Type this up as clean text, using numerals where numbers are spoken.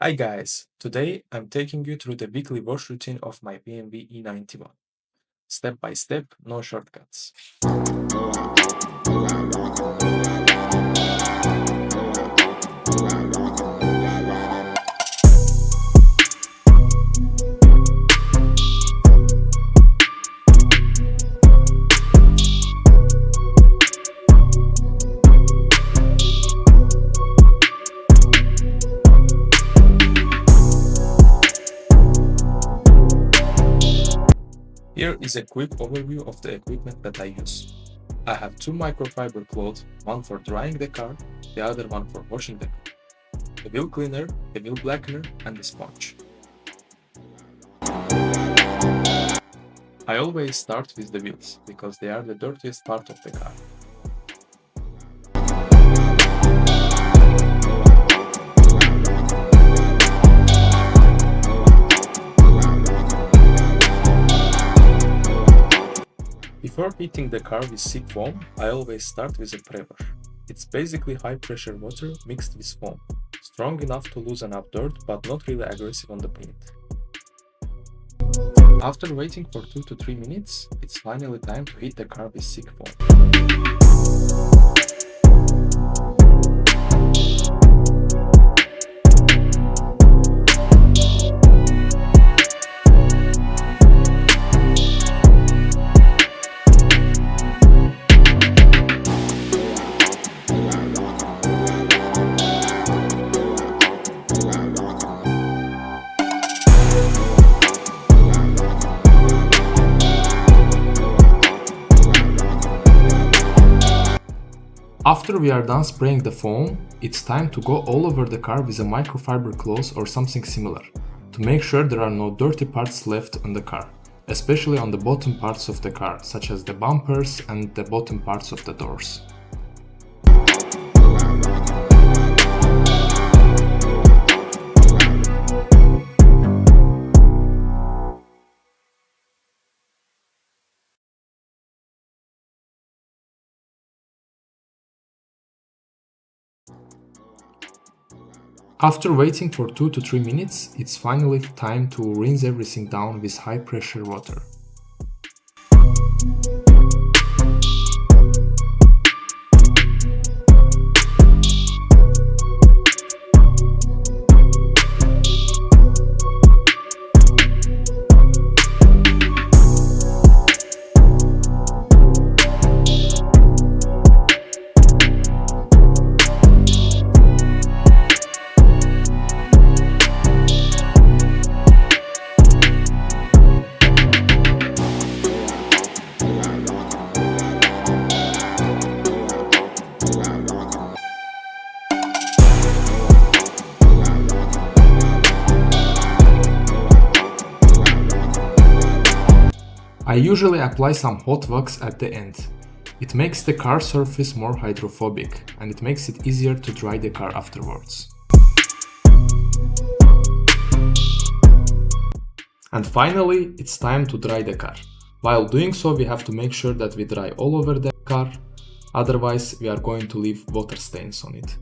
Hi guys, today I'm taking you through the weekly wash routine of my BMW E91. Step by step, no shortcuts. Here is a quick overview of the equipment that I use. I have two microfiber cloths, one for drying the car, the other one for washing the car. A wheel cleaner, a wheel blackener, and a sponge. I always start with the wheels, because they are the dirtiest part of the car. Before heating the car with sick foam, I always start with a pre-wash. It's basically high-pressure water mixed with foam, strong enough to loosen up dirt but not really aggressive on the paint. After waiting for 2 to 3 minutes, it's finally time to heat the car with sick foam. After we are done spraying the foam, it's time to go all over the car with a microfiber cloth or something similar, to make sure there are no dirty parts left on the car, especially on the bottom parts of the car, such as the bumpers and the bottom parts of the doors. After waiting for 2 to 3 minutes, it's finally time to rinse everything down with high pressure water. I usually apply some hot wax at the end. It makes the car surface more hydrophobic and it makes it easier to dry the car afterwards. And finally, it's time to dry the car. While doing so, we have to make sure that we dry all over the car, otherwise we are going to leave water stains on it.